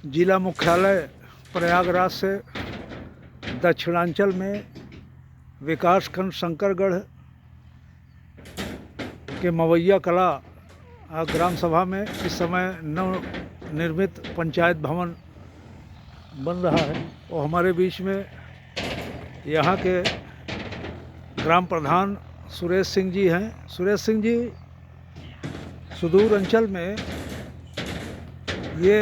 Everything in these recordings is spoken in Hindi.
जिला मुख्यालय प्रयागराज से दक्षिणांचल में विकासखंड शंकरगढ़ के मवैया कला ग्राम सभा में इस समय नव निर्मित पंचायत भवन बन रहा है और हमारे बीच में यहाँ के ग्राम प्रधान सुरेश सिंह जी हैं। सुरेश सिंह जी, सुदूर अंचल में ये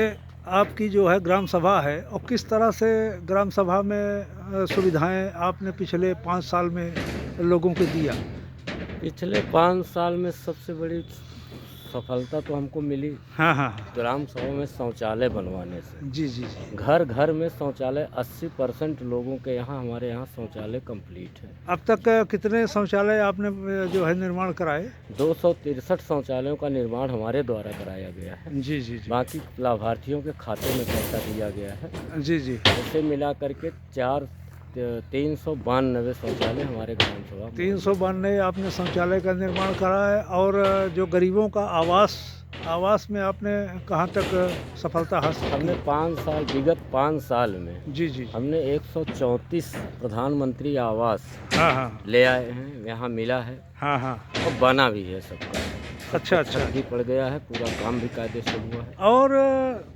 आपकी जो है ग्राम सभा है और किस तरह से ग्राम सभा में सुविधाएं आपने पिछले 5 साल में लोगों को दिया? पिछले 5 साल में सबसे बड़ी सफलता तो हमको मिली हाँ, ग्राम सभा में शौचालय बनवाने से। जी जी जी। घर घर में शौचालय 80% लोगों के यहाँ, हमारे यहाँ शौचालय कंप्लीट है। अब तक कितने शौचालय आपने जो है निर्माण कराए? 263 शौचालयों का निर्माण हमारे द्वारा कराया गया है। जी जी जी। बाकी लाभार्थियों के खाते में पैसा दिया गया है। जी जी। इसे मिला करके 392 शौचालय हमारे ग्राम सभा में। 392 आपने शौचालय का निर्माण करा है। और जो गरीबों का आवास में आपने कहाँ तक सफलता हासिल की? हमने 5 साल, विगत 5 साल में जी जी। हमने 134 प्रधानमंत्री आवास हाँ, ले आए हैं, यहाँ मिला है। हाँ, हाँ। और बना भी है सबका। अच्छा। छत भी पड़ गया है, पूरा काम भी कायदे से हुआ है। और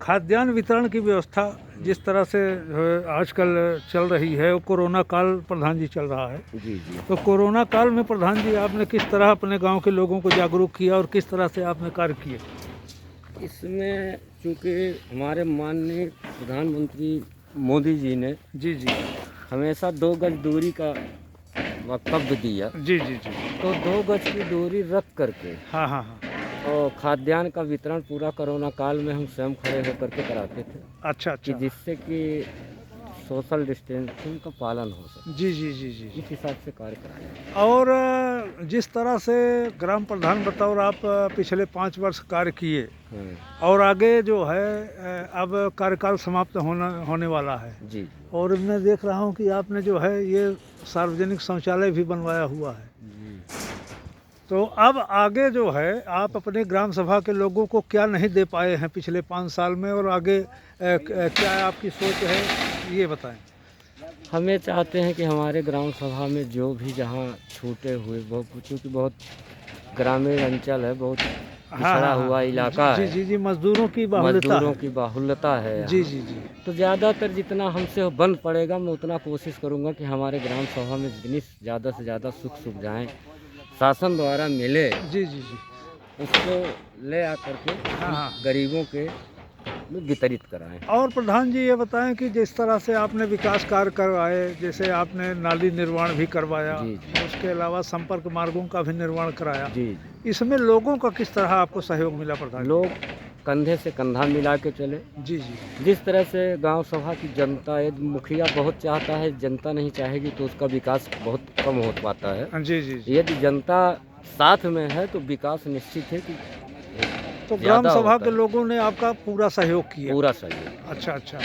खाद्यान्न वितरण की व्यवस्था जिस तरह से आजकल चल रही है, वो कोरोना काल प्रधान जी चल रहा है। जी जी। तो कोरोना काल में प्रधान जी आपने किस तरह अपने गांव के लोगों को जागरूक किया और किस तरह से आपने कार्य किए? इसमें चूँकि हमारे माननीय प्रधानमंत्री मोदी जी ने जी जी। हमेशा 2 गज दूरी का वक्तव्य दिया। जी जी जी। तो 2 गज की दूरी रख करके हाँ, हाँ, हाँ। और खाद्यान्न का वितरण पूरा कोरोना काल में हम स्वयं खड़े होकर के कराते थे। अच्छा कि अच्छा। जिससे कि सोशल डिस्टेंसिंग का पालन हो सके। जी जी जी जी। इस हिसाब से कार्य कराया। और जिस तरह से ग्राम प्रधान बतौर आप पिछले 5 वर्ष कार्य किए और आगे जो है अब कार्यकाल समाप्त होने वाला है। जी। और मैं देख रहा हूँ कि आपने जो है ये सार्वजनिक शौचालय भी बनवाया हुआ है। जी। तो अब आगे जो है आप अपने ग्राम सभा के लोगों को क्या नहीं दे पाए हैं पिछले 5 साल में, और आगे क्या आपकी सोच है, ये बताएं। हमें चाहते हैं कि हमारे ग्राम सभा में जो भी जहाँ छूटे हुए, क्योंकि बहुत ग्रामीण अंचल है, बहुत पिछड़ा हुआ इलाका है। जी जी। मजदूरों की बाहुल्यता है। जी जी जी। तो ज़्यादातर जितना हमसे बन पड़ेगा, मैं उतना कोशिश करूँगा कि हमारे ग्राम सभा में जितनी ज़्यादा से ज़्यादा सुख सुविधाएँ शासन द्वारा मिले, जी जी जी, उसको ले आकर के हाँ गरीबों के वितरित कराएं। और प्रधान जी ये बताएं कि जिस तरह से आपने विकास कार्य करवाए, जैसे आपने नाली निर्माण भी करवाया, जी जी। उसके अलावा संपर्क मार्गों का भी निर्माण कराया, जी। इसमें लोगों का किस तरह आपको सहयोग मिला प्रधान? लोग कंधे से कंधा मिला के चले। जी जी। जिस तरह से गांव सभा की जनता, यदि मुखिया बहुत चाहता है, जनता नहीं चाहेगी तो उसका विकास बहुत कम हो पाता है। जी जी। यदि जनता साथ में है तो विकास निश्चित है कि तो ग्राम सभा के लोगों ने आपका पूरा सहयोग किया? पूरा सहयोग। अच्छा अच्छा।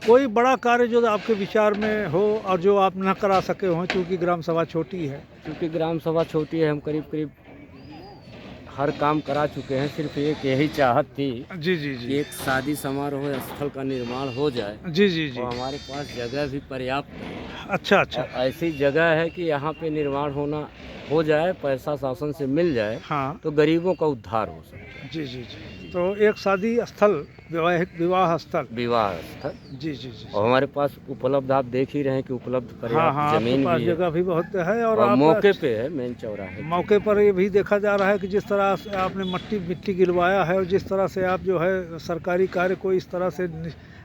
कोई बड़ा कार्य जो आपके विचार में हो और जो आप न करा सके हों, क्योंकि ग्राम सभा छोटी है? क्योंकि ग्राम सभा छोटी है, हम करीब हर काम करा चुके हैं। सिर्फ एक यही चाहत थी जी जी जी, कि एक शादी समारोह स्थल का निर्माण हो जाए। जी जी जी। और हमारे पास जगह भी पर्याप्त है। अच्छा अच्छा। ऐसी जगह है कि यहाँ पे निर्माण हो जाए, पैसा शासन से मिल जाए, हाँ, तो गरीबों का उद्धार हो सकता है। जी जी जी। तो एक शादी स्थल, विवाह स्थल। जी जी जी। और हमारे पास उपलब्ध, आप देख ही रहे हैं कि उपलब्ध पर्याप्त जमीन भी है, जगह भी बहुत है। और आप मौके पे है, मेन चौराहे मौके पर ये भी देखा जा रहा है कि जिस तरह से आपने मिट्टी गिरवाया है और जिस तरह से आप जो है सरकारी कार्य को इस तरह से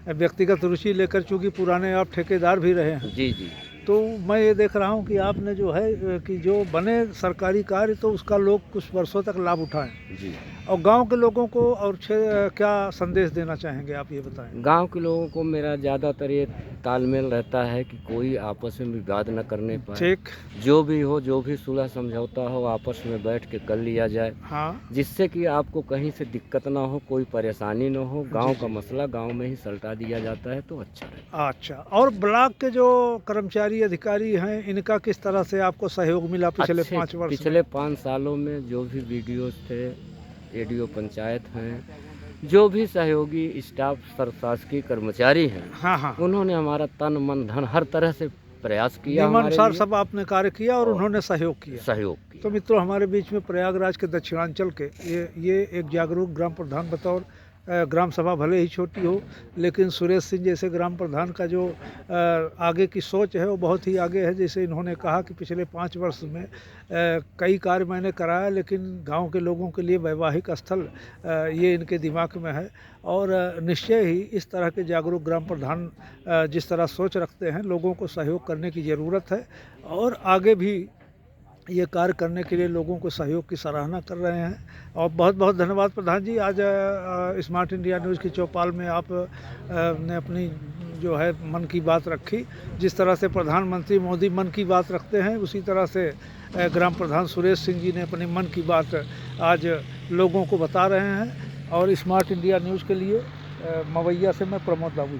व्यक्तिगत रुचि लेकर, चूँकि पुराने आप ठेकेदार भी रहे हैं। जी जी। तो मैं ये देख रहा हूँ कि आपने जो है कि जो बने सरकारी कार्य तो उसका लोग कुछ वर्षों तक लाभ उठाएं। जी। और गांव के लोगों को और क्या संदेश देना चाहेंगे, आप ये बताएं। गांव के लोगों को मेरा ज़्यादातर ये तालमेल रहता है कि कोई आपस में विवाद न करने पाए। ठीक। जो भी हो, जो भी सुलह समझौता हो, आपस में बैठ के कर लिया जाए। हाँ। जिससे कि आपको कहीं से दिक्कत ना हो, कोई परेशानी ना हो। गांव का मसला गांव में ही सलटा दिया जाता है तो अच्छा है। अच्छा। और ब्लॉक के जो कर्मचारी अधिकारी हैं, इनका किस तरह से आपको सहयोग मिला पिछले 5 वर्ष? पिछले 5 सालों में जो भी वीडियो थे, एडीओ पंचायत हैं, जो भी सहयोगी स्टाफ प्रशासकीय कर्मचारी हैं, हाँ हाँ, उन्होंने हमारा तन मन धन हर तरह से प्रयास किया, हमारे नियमानुसार लिए सब आपने कार्य किया और और उन्होंने सहयोग किया। सहयोग तो किया। मित्रों, हमारे बीच में प्रयागराज के दक्षिणांचल के ये एक जागरूक ग्राम प्रधान बतौर ग्राम सभा भले ही छोटी हो, लेकिन सुरेश सिंह जैसे ग्राम प्रधान का जो आगे की सोच है वो बहुत ही आगे है। जैसे इन्होंने कहा कि पिछले 5 वर्ष में कई कार्य मैंने कराया, लेकिन गांव के लोगों के लिए वैवाहिक स्थल ये इनके दिमाग में है। और निश्चय ही इस तरह के जागरूक ग्राम प्रधान जिस तरह सोच रखते हैं, लोगों को सहयोग करने की ज़रूरत है और आगे भी ये कार्य करने के लिए लोगों को सहयोग की सराहना कर रहे हैं। और बहुत बहुत धन्यवाद प्रधान जी, आज स्मार्ट इंडिया न्यूज़ की चौपाल में आप ने अपनी जो है मन की बात रखी। जिस तरह से प्रधानमंत्री मोदी मन की बात रखते हैं, उसी तरह से ग्राम प्रधान सुरेश सिंह जी ने अपनी मन की बात आज लोगों को बता रहे हैं। और स्मार्ट इंडिया न्यूज़ के लिए मवैया से मैं प्रमोद बाबू।